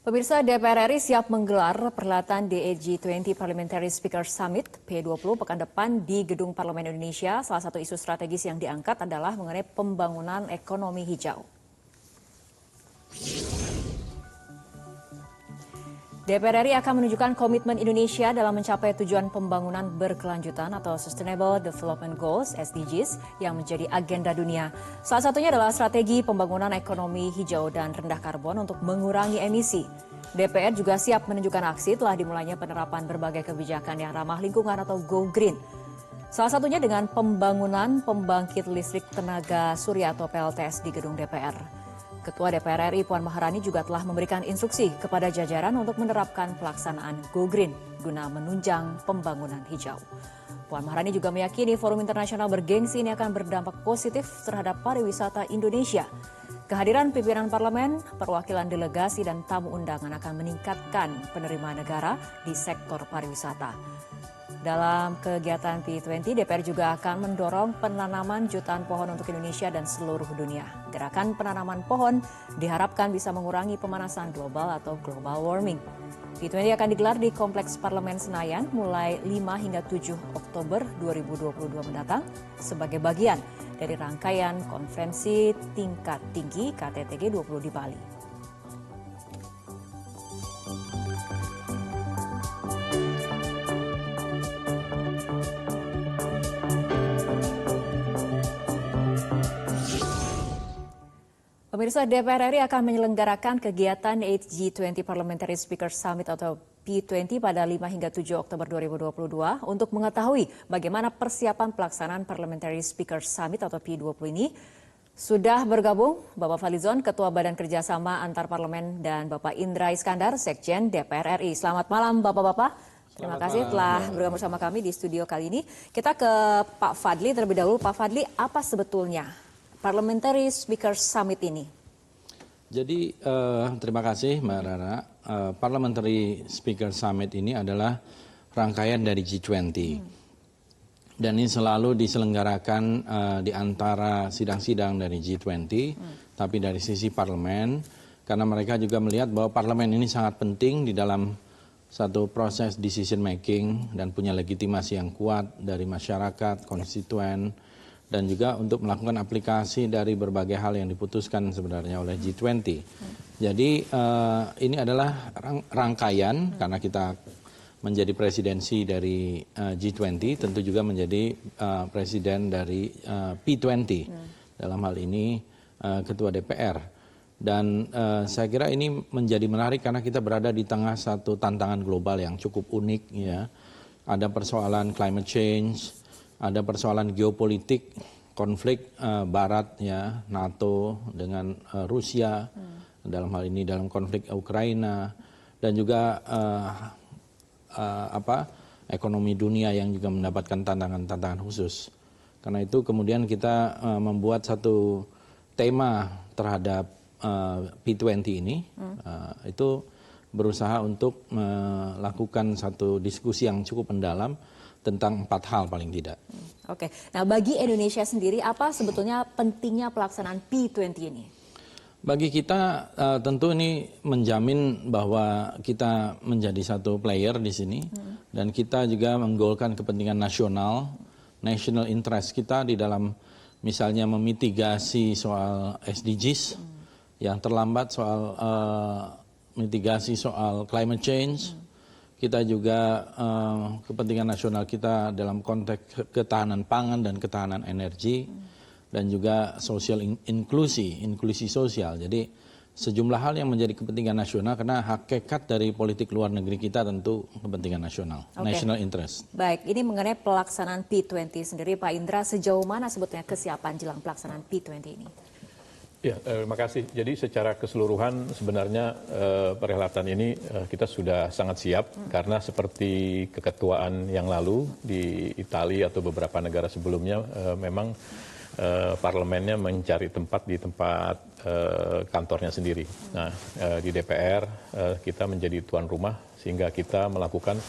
Pemirsa, DPR RI siap menggelar perhelatan G20 Parliamentary Speakers Summit P20 pekan depan di Gedung Parlemen Indonesia. Salah satu isu strategis yang diangkat adalah mengenai pembangunan ekonomi hijau. DPR RI akan menunjukkan komitmen Indonesia dalam mencapai tujuan pembangunan berkelanjutan atau Sustainable Development Goals (SDGs) yang menjadi agenda dunia. Salah satunya adalah strategi pembangunan ekonomi hijau dan rendah karbon untuk mengurangi emisi. DPR juga siap menunjukkan aksi telah dimulainya penerapan berbagai kebijakan yang ramah lingkungan atau Go Green. Salah satunya dengan pembangunan pembangkit listrik tenaga surya atau PLTS di gedung DPR. Ketua DPR RI Puan Maharani juga telah memberikan instruksi kepada jajaran untuk menerapkan pelaksanaan Go Green guna menunjang pembangunan hijau. Puan Maharani juga meyakini forum internasional bergengsi ini akan berdampak positif terhadap pariwisata Indonesia. Kehadiran pimpinan parlemen, perwakilan delegasi dan tamu undangan akan meningkatkan penerimaan negara di sektor pariwisata. Dalam kegiatan P20, DPR juga akan mendorong penanaman jutaan pohon untuk Indonesia dan seluruh dunia. Gerakan penanaman pohon diharapkan bisa mengurangi pemanasan global atau global warming. P20 akan digelar di Kompleks Parlemen Senayan mulai 5 hingga 7 Oktober 2022 mendatang sebagai bagian dari rangkaian konferensi tingkat tinggi KTT G20 di Bali. Pemirsa, DPR RI akan menyelenggarakan kegiatan G20 Parliamentary Speakers Summit atau P20 pada 5 hingga 7 Oktober 2022 untuk mengetahui bagaimana persiapan pelaksanaan Parliamentary Speakers Summit atau P20 ini. Sudah bergabung Bapak Fadlizon, Ketua Badan Kerjasama Antar Parlemen, dan Bapak Indra Iskandar, Sekjen DPR RI. Selamat malam Bapak-Bapak. Terima kasih telah bergabung bersama kami di studio kali ini. Kita ke Pak Fadli terlebih dahulu. Pak Fadli, apa sebetulnya Parliamentary Speakers Summit ini? Jadi terima kasih Mbak Rara. Parliamentary Speakers Summit ini adalah rangkaian dari G20. Dan ini selalu diselenggarakan di antara sidang-sidang dari G20, tapi dari sisi parlemen, karena mereka juga melihat bahwa parlemen ini sangat penting di dalam satu proses decision making dan punya legitimasi yang kuat dari masyarakat, konstituen, dan juga untuk melakukan aplikasi dari berbagai hal yang diputuskan sebenarnya oleh G20. Jadi ini adalah rangkaian karena kita menjadi presidensi dari G20, tentu juga menjadi presiden dari P20. Dalam hal ini Ketua DPR. Dan saya kira ini menjadi menarik karena kita berada di tengah satu tantangan global yang cukup unik. Ya. Ada persoalan climate change, ada persoalan geopolitik, konflik Barat, ya, NATO dengan Rusia, dalam hal ini dalam konflik Ukraina, dan juga ekonomi dunia yang juga mendapatkan tantangan-tantangan khusus. Karena itu kemudian kita membuat satu tema terhadap P20 ini, itu berusaha untuk melakukan satu diskusi yang cukup mendalam tentang 4 hal paling tidak. Oke, nah bagi Indonesia sendiri apa sebetulnya pentingnya pelaksanaan P20 ini? Bagi kita tentu ini menjamin bahwa kita menjadi satu player di sini dan kita juga menggolkan kepentingan nasional, national interest kita di dalam misalnya memitigasi soal SDGs yang terlambat, soal mitigasi soal climate change. Kita juga kepentingan nasional kita dalam konteks ketahanan pangan dan ketahanan energi, dan juga social inklusi sosial. Jadi sejumlah hal yang menjadi kepentingan nasional karena hakikat dari politik luar negeri kita tentu kepentingan nasional, national interest. Baik, ini mengenai pelaksanaan P20 sendiri, Pak Indra, sejauh mana sebetulnya kesiapan jelang pelaksanaan P20 ini? Ya, terima kasih. Jadi secara keseluruhan sebenarnya perhelatan ini kita sudah sangat siap karena seperti keketuaan yang lalu di Italia atau beberapa negara sebelumnya memang parlemennya mencari tempat di tempat kantornya sendiri. Nah, di DPR kita menjadi tuan rumah sehingga kita melakukan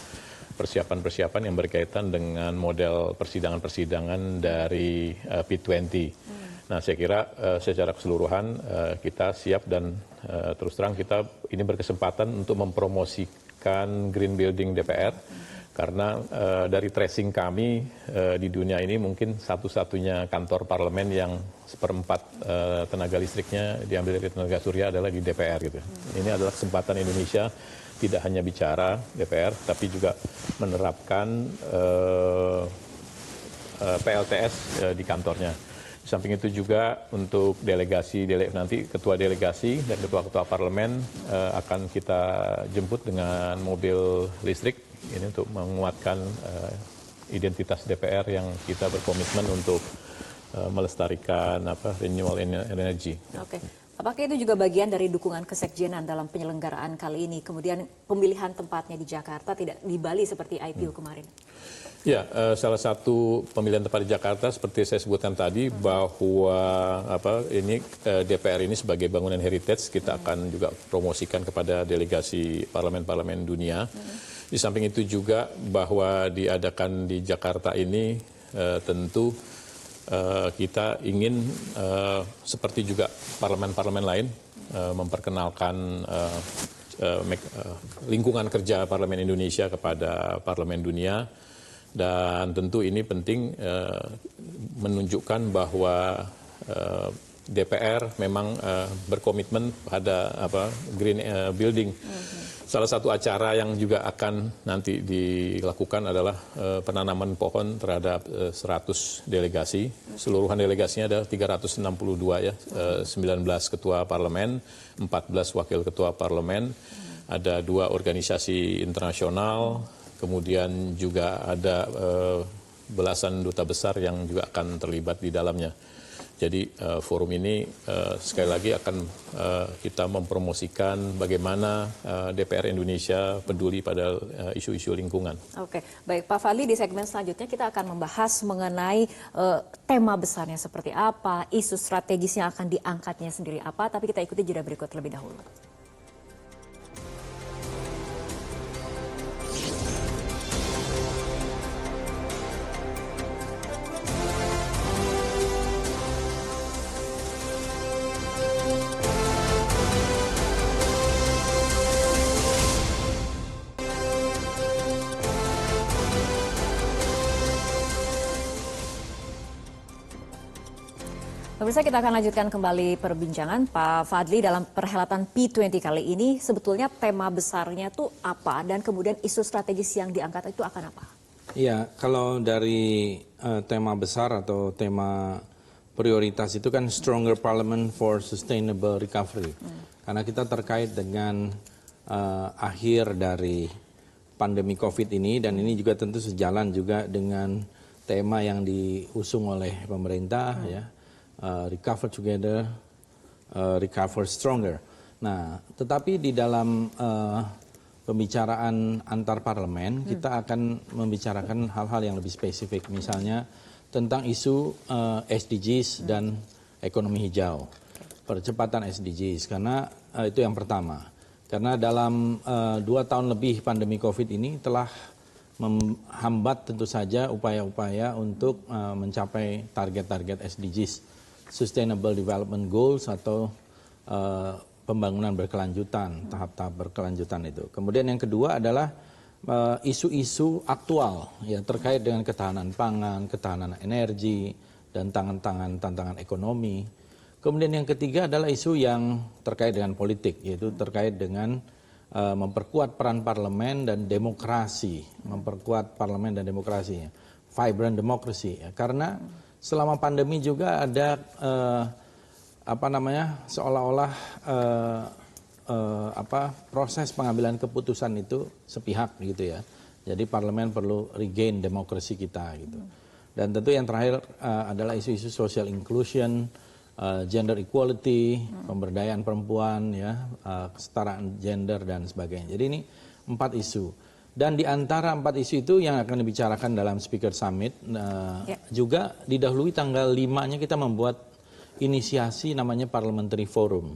persiapan-persiapan yang berkaitan dengan model persidangan-persidangan dari P20. Nah, saya kira secara keseluruhan kita siap dan terus terang kita ini berkesempatan untuk mempromosikan green building DPR karena dari tracing kami di dunia ini mungkin satu-satunya kantor parlemen yang seperempat tenaga listriknya diambil dari tenaga surya adalah di DPR gitu. Ini adalah kesempatan Indonesia tidak hanya bicara DPR tapi juga menerapkan PLTS di kantornya. Di samping itu juga untuk delegasi nanti ketua delegasi dan ketua-ketua parlemen akan kita jemput dengan mobil listrik ini untuk menguatkan identitas DPR yang kita berkomitmen untuk melestarikan renewable energy. Oke. Apakah itu juga bagian dari dukungan kesekjenan dalam penyelenggaraan kali ini? Kemudian pemilihan tempatnya di Jakarta, tidak di Bali seperti IPU kemarin? Ya, salah satu pemilihan tempat di Jakarta seperti saya sebutkan tadi bahwa ini DPR ini sebagai bangunan heritage kita akan juga promosikan kepada delegasi parlemen-parlemen dunia. Di samping itu juga bahwa diadakan di Jakarta ini tentu kita ingin seperti juga parlemen-parlemen lain memperkenalkan lingkungan kerja parlemen Indonesia kepada parlemen dunia. Dan tentu ini penting menunjukkan bahwa DPR memang berkomitmen pada green building. Salah satu acara yang juga akan nanti dilakukan adalah penanaman pohon terhadap 100 delegasi. Seluruhan delegasinya ada 362 ya, 19 ketua parlemen, 14 wakil ketua parlemen, ada 2 organisasi internasional, kemudian juga ada belasan duta besar yang juga akan terlibat di dalamnya. Jadi forum ini sekali lagi akan kita mempromosikan bagaimana DPR Indonesia peduli pada isu-isu lingkungan. Oke, baik Pak Fadli, di segmen selanjutnya kita akan membahas mengenai tema besarnya seperti apa, isu strategis yang akan diangkatnya sendiri apa, tapi kita ikuti jeda berikut lebih dahulu. Pemirsa, kita akan lanjutkan kembali perbincangan. Pak Fadli, dalam perhelatan P20 kali ini sebetulnya tema besarnya itu apa dan kemudian isu strategis yang diangkat itu akan apa? Iya, kalau dari tema besar atau tema prioritas itu kan Stronger Parliament for Sustainable Recovery. Karena kita terkait dengan akhir dari pandemi COVID ini dan ini juga tentu sejalan juga dengan tema yang diusung oleh pemerintah ya. Recover together, recover stronger. Nah, tetapi di dalam pembicaraan antar parlemen kita akan membicarakan hal-hal yang lebih spesifik, misalnya tentang isu SDGs dan ekonomi hijau, percepatan SDGs, karena itu yang pertama. Karena dalam 2 tahun lebih pandemi COVID ini telah menghambat tentu saja upaya-upaya untuk mencapai target-target SDGs. Sustainable Development Goals atau pembangunan berkelanjutan, tahap-tahap berkelanjutan itu. Kemudian yang kedua adalah isu-isu aktual ya terkait dengan ketahanan pangan, ketahanan energi, dan tantangan ekonomi. Kemudian yang ketiga adalah isu yang terkait dengan politik, yaitu terkait dengan memperkuat peran parlemen dan demokrasi, memperkuat parlemen dan demokrasinya, vibrant democracy ya, karena selama pandemi juga ada seolah-olah proses pengambilan keputusan itu sepihak gitu ya. Jadi parlemen perlu regain demokrasi kita gitu. Dan tentu yang terakhir adalah isu-isu social inclusion, gender equality, pemberdayaan perempuan ya, kesetaraan gender dan sebagainya. Jadi ini 4 isu. Dan di antara 4 isu itu yang akan dibicarakan dalam Speaker Summit, juga didahului tanggal 5-nya kita membuat inisiasi namanya Parliamentary Forum.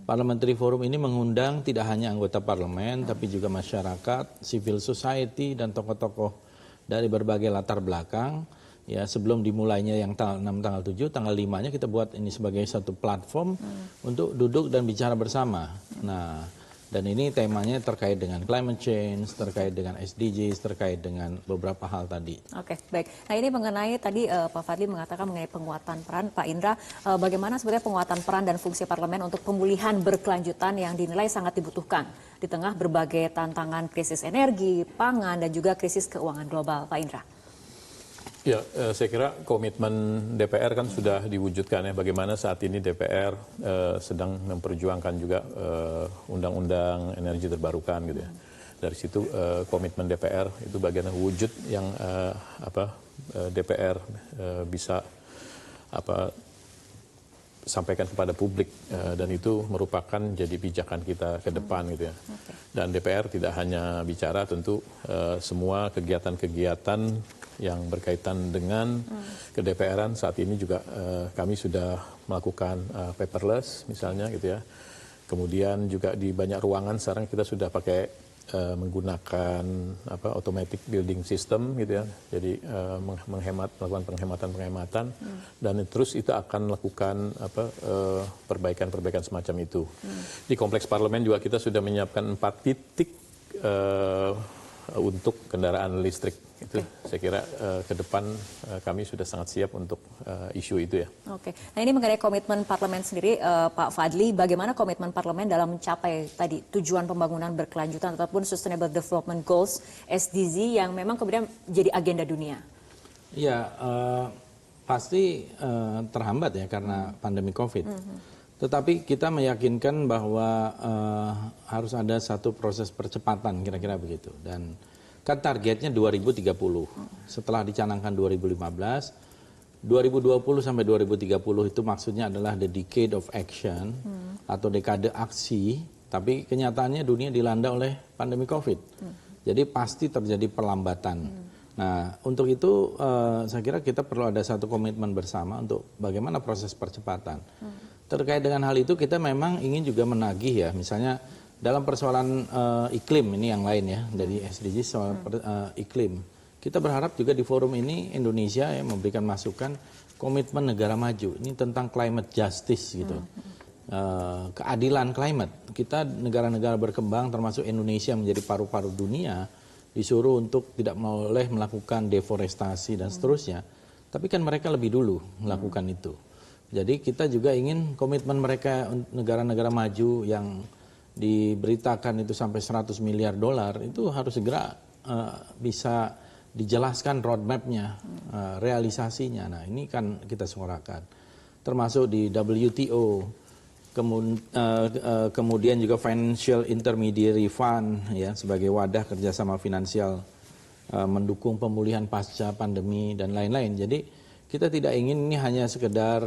Parliamentary Forum ini mengundang tidak hanya anggota parlemen, tapi juga masyarakat, civil society, dan tokoh-tokoh dari berbagai latar belakang Ya, sebelum dimulainya yang tanggal 6, tanggal 7, tanggal 5-nya kita buat ini sebagai satu platform untuk duduk dan bicara bersama. Nah, dan ini temanya terkait dengan climate change, terkait dengan SDGs, terkait dengan beberapa hal tadi. Oke, baik. Nah, ini mengenai tadi Pak Fadli mengatakan mengenai penguatan peran. Pak Indra, bagaimana sebenarnya penguatan peran dan fungsi parlemen untuk pemulihan berkelanjutan yang dinilai sangat dibutuhkan di tengah berbagai tantangan krisis energi, pangan, dan juga krisis keuangan global, Pak Indra? Ya, saya kira komitmen DPR kan sudah diwujudkan ya. Bagaimana saat ini DPR sedang memperjuangkan juga undang-undang energi terbarukan gitu ya. Dari situ komitmen DPR itu bagian wujud yang DPR bisa sampaikan kepada publik dan itu merupakan jadi pijakan kita ke depan gitu ya. Dan DPR tidak hanya bicara, tentu semua kegiatan-kegiatan yang berkaitan dengan ke-DPR-an saat ini juga kami sudah melakukan paperless misalnya gitu ya. Kemudian juga di banyak ruangan sekarang kita sudah pakai menggunakan automatic building system gitu ya. Jadi melakukan penghematan dan terus itu akan melakukan perbaikan-perbaikan semacam itu. Di kompleks parlemen juga kita sudah menyiapkan 4 titik untuk kendaraan listrik. Itu saya kira ke depan kami sudah sangat siap untuk isu itu ya. Oke, nah ini mengenai komitmen parlemen sendiri, Pak Fadli, bagaimana komitmen parlemen dalam mencapai tadi tujuan pembangunan berkelanjutan ataupun Sustainable Development Goals (SDG) yang memang kemudian jadi agenda dunia? Ya, pasti terhambat ya karena pandemi COVID. Tetapi kita meyakinkan bahwa harus ada satu proses percepatan kira-kira begitu. Dan kan targetnya 2030. Setelah dicanangkan 2015, 2020 sampai 2030 itu maksudnya adalah the decade of action atau dekade aksi. Tapi kenyataannya dunia dilanda oleh pandemi COVID. Jadi pasti terjadi perlambatan. Nah, untuk itu saya kira kita perlu ada satu komitmen bersama untuk bagaimana proses percepatan. Terkait dengan hal itu kita memang ingin juga menagih ya, misalnya dalam persoalan iklim ini yang lain ya, dari SDGs soal iklim. Kita berharap juga di forum ini Indonesia ya memberikan masukan komitmen negara maju. Ini tentang climate justice gitu. Keadilan climate. Kita negara-negara berkembang termasuk Indonesia menjadi paru-paru dunia disuruh untuk tidak boleh melakukan deforestasi dan seterusnya. Tapi kan mereka lebih dulu melakukan itu. Jadi kita juga ingin komitmen mereka negara-negara maju yang diberitakan itu sampai 100 miliar dolar itu harus segera bisa dijelaskan roadmap-nya, realisasinya. Nah ini kan kita suarakan. Termasuk di WTO, kemudian juga Financial Intermediary Fund ya sebagai wadah kerjasama finansial mendukung pemulihan pasca pandemi dan lain-lain. Jadi kita tidak ingin ini hanya sekedar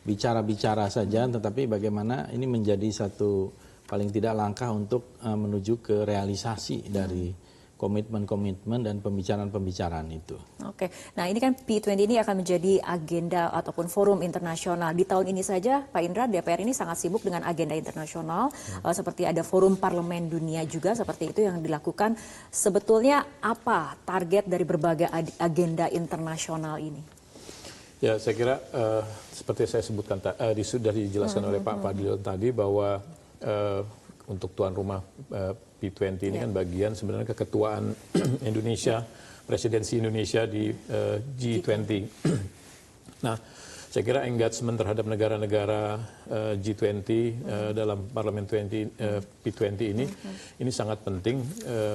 bicara-bicara saja, tetapi bagaimana ini menjadi satu paling tidak langkah untuk menuju ke realisasi dari komitmen-komitmen dan pembicaraan-pembicaraan itu. Oke, nah ini kan P20 ini akan menjadi agenda ataupun forum internasional. Di tahun ini saja Pak Indra, DPR ini sangat sibuk dengan agenda internasional, seperti ada forum parlemen dunia juga seperti itu yang dilakukan. Sebetulnya apa target dari berbagai agenda internasional ini? Ya, saya kira seperti saya sebutkan sudah dijelaskan oleh Pak Fadlil tadi bahwa untuk tuan rumah P20 ini kan bagian sebenarnya keketuaan Indonesia, presidensi Indonesia di G20. Nah, saya kira engagement terhadap negara-negara G20 dalam parlemen P20 ini sangat penting.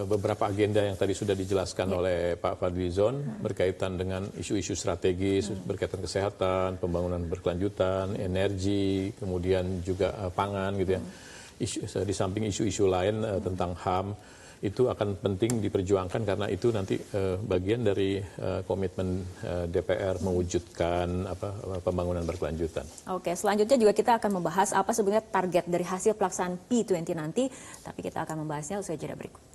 Beberapa agenda yang tadi sudah dijelaskan oleh Pak Fadlizon berkaitan dengan isu-isu strategis, berkaitan kesehatan, pembangunan berkelanjutan, energi, kemudian juga pangan gitu ya. Di samping isu-isu lain tentang HAM itu akan penting diperjuangkan karena itu nanti bagian dari komitmen DPR mewujudkan pembangunan berkelanjutan. Oke, selanjutnya juga kita akan membahas apa sebenarnya target dari hasil pelaksanaan P20 nanti, tapi kita akan membahasnya usai jeda berikut.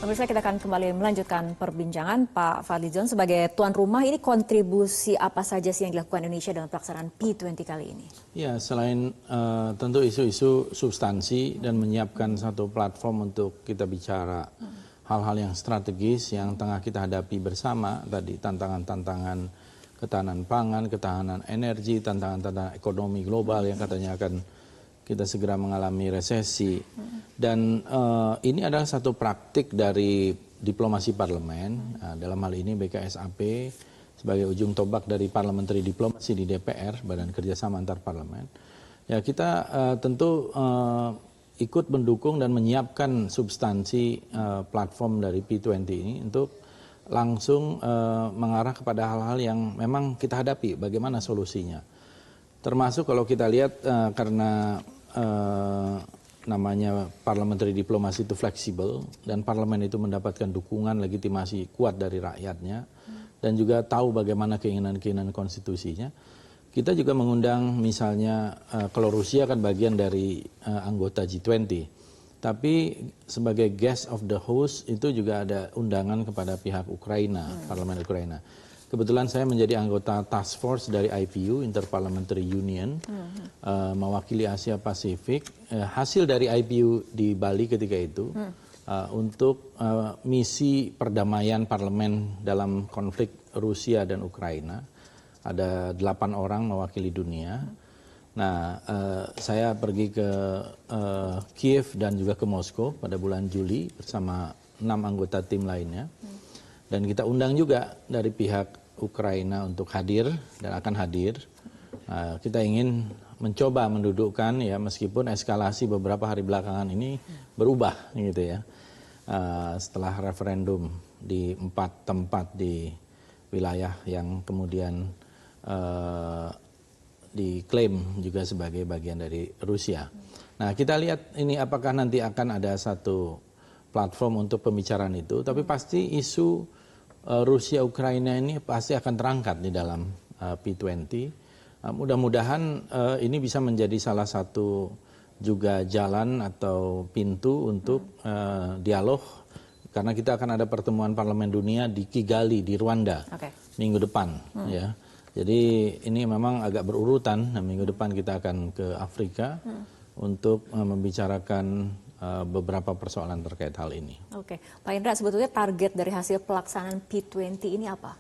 Pemirsa, kita akan kembali melanjutkan perbincangan. Pak Fadlizon, sebagai tuan rumah, ini kontribusi apa saja sih yang dilakukan Indonesia dalam pelaksanaan P20 kali ini? Ya, selain tentu isu-isu substansi dan menyiapkan satu platform untuk kita bicara hal-hal yang strategis yang tengah kita hadapi bersama, tadi tantangan-tantangan ketahanan pangan, ketahanan energi, tantangan-tantangan ekonomi global yang katanya akan kita segera mengalami resesi. Dan ini adalah satu praktik dari diplomasi parlemen, dalam hal ini BKSAP sebagai ujung tombak dari parliamentary diplomasi di DPR, Badan Kerjasama Antar Parlemen. Ya, kita tentu ikut mendukung dan menyiapkan substansi platform dari P20 ini untuk langsung mengarah kepada hal-hal yang memang kita hadapi, bagaimana solusinya. Termasuk kalau kita lihat karena namanya parliamentary diplomasi itu fleksibel dan parlemen itu mendapatkan dukungan legitimasi kuat dari rakyatnya dan juga tahu bagaimana keinginan-keinginan konstitusinya. Kita juga mengundang misalnya kalau Rusia kan bagian dari anggota G20, tapi sebagai guest of the host itu juga ada undangan kepada pihak Ukraina, parlemen Ukraina. Kebetulan saya menjadi anggota task force dari IPU, Interparliamentary Union, mewakili Asia Pasifik. Hasil dari IPU di Bali ketika itu untuk misi perdamaian parlemen dalam konflik Rusia dan Ukraina. Ada 8 orang mewakili dunia. Nah, saya pergi ke Kiev dan juga ke Moskow pada bulan Juli bersama 6 anggota tim lainnya. Dan kita undang juga dari pihak Ukraina untuk hadir dan akan hadir. Kita ingin mencoba mendudukkan ya, meskipun eskalasi beberapa hari belakangan ini berubah gitu ya. Setelah referendum di 4 tempat di wilayah yang kemudian diklaim juga sebagai bagian dari Rusia. Nah, kita lihat ini apakah nanti akan ada satu platform untuk pembicaraan itu, tapi pasti isu Rusia Ukraina ini pasti akan terangkat di dalam P20. Mudah-mudahan ini bisa menjadi salah satu juga jalan atau pintu untuk dialog, karena kita akan ada pertemuan parlemen dunia di Kigali di Rwanda minggu depan ya. Jadi ini memang agak berurutan. Nah, minggu depan kita akan ke Afrika untuk membicarakan beberapa persoalan terkait hal ini. Oke, Pak Indra, sebetulnya target dari hasil pelaksanaan P20 ini apa?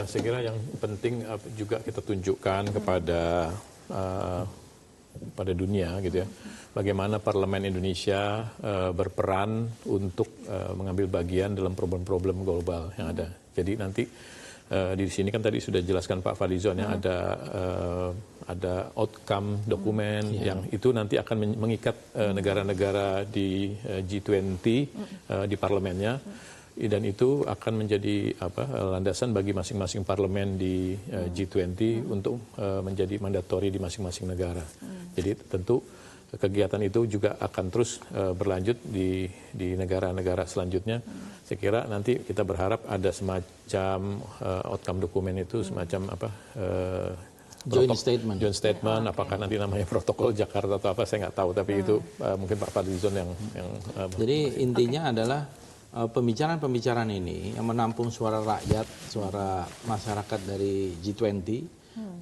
Saya kira yang penting juga kita tunjukkan kepada pada dunia gitu ya, bagaimana Parlemen Indonesia berperan untuk mengambil bagian dalam problem-problem global yang ada. Jadi nanti di sini kan tadi sudah jelaskan Pak Fadlizon ya, ada outcome dokumen yang itu nanti akan mengikat negara-negara di G20 di parlemennya, dan itu akan menjadi landasan bagi masing-masing parlemen di G20 untuk menjadi mandatori di masing-masing negara. Jadi tentu kegiatan itu juga akan terus berlanjut di negara-negara selanjutnya. Saya kira nanti kita berharap ada semacam outcome dokumen itu, semacam Joint statement. Apakah nanti namanya protokol Jakarta atau apa, saya nggak tahu. Tapi itu mungkin Pak Fadlizon yang Jadi intinya adalah pembicaraan-pembicaraan ini yang menampung suara rakyat, suara masyarakat dari G20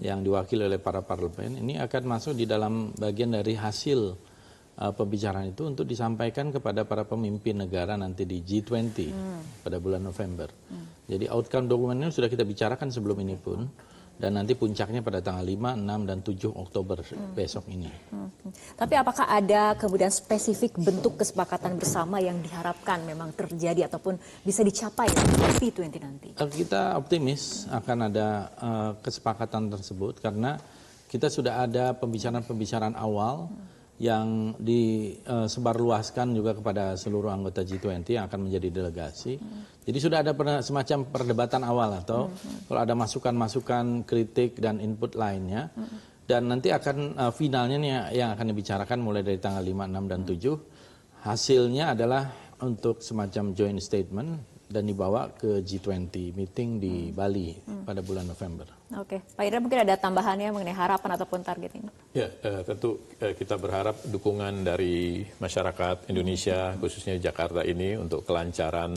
yang diwakili oleh para parlemen, ini akan masuk di dalam bagian dari hasil pembicaraan itu untuk disampaikan kepada para pemimpin negara nanti di G20 pada bulan November. Jadi outcome dokumennya sudah kita bicarakan sebelum ini pun, dan nanti puncaknya pada tanggal 5, 6, dan 7 Oktober besok ini. Tapi apakah ada kemudian spesifik bentuk kesepakatan bersama yang diharapkan memang terjadi ataupun bisa dicapai di P20 nanti? Kita optimis akan ada kesepakatan tersebut karena kita sudah ada pembicaraan-pembicaraan awal yang disebarluaskan juga kepada seluruh anggota G20 yang akan menjadi delegasi. Jadi sudah ada semacam perdebatan awal atau kalau ada masukan-masukan, kritik dan input lainnya. Dan nanti akan finalnya nih yang akan dibicarakan mulai dari tanggal 5, 6, dan 7. Hasilnya adalah untuk semacam joint statement dan dibawa ke G20 meeting di Bali pada bulan November. Oke, Pak Indra mungkin ada tambahannya mengenai harapan ataupun target ini? Ya, tentu kita berharap dukungan dari masyarakat Indonesia, khususnya Jakarta ini, untuk kelancaran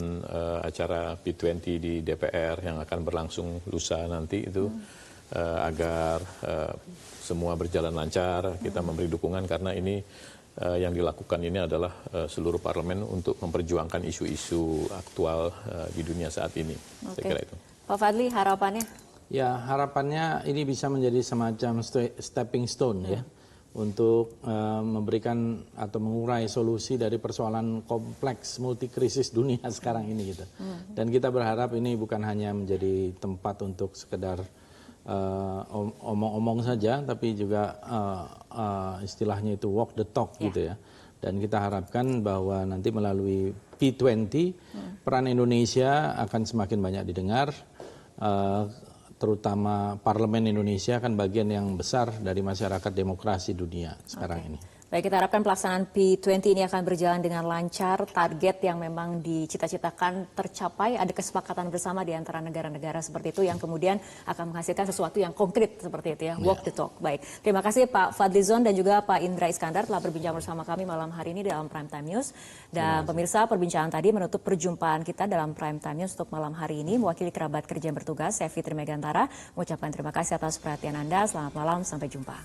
acara P20 di DPR yang akan berlangsung lusa nanti itu, agar semua berjalan lancar. Kita memberi dukungan karena ini yang dilakukan ini adalah seluruh parlemen untuk memperjuangkan isu-isu aktual di dunia saat ini. Saya kira itu. Pak Fadli, harapannya? Ya, harapannya ini bisa menjadi semacam stepping stone ya untuk memberikan atau mengurai solusi dari persoalan kompleks multikrisis dunia sekarang ini gitu. Dan kita berharap ini bukan hanya menjadi tempat untuk sekedar omong-omong saja, tapi juga istilahnya itu walk the talk gitu ya. Dan kita harapkan bahwa nanti melalui P20 peran Indonesia akan semakin banyak didengar. Terutama parlemen Indonesia kan bagian yang besar dari masyarakat demokrasi dunia sekarang ini. Baik, kita harapkan pelaksanaan P20 ini akan berjalan dengan lancar, target yang memang dicita-citakan tercapai, ada kesepakatan bersama di antara negara-negara seperti itu yang kemudian akan menghasilkan sesuatu yang konkret seperti itu ya, walk the talk. Baik, terima kasih Pak Fadlizon dan juga Pak Indra Iskandar telah berbincang bersama kami malam hari ini dalam Prime Time News. Dan pemirsa, perbincangan tadi menutup perjumpaan kita dalam Prime Time News untuk malam hari ini. Mewakili kerabat kerja yang bertugas, saya Fitri Megantara, mengucapkan terima kasih atas perhatian Anda. Selamat malam, sampai jumpa.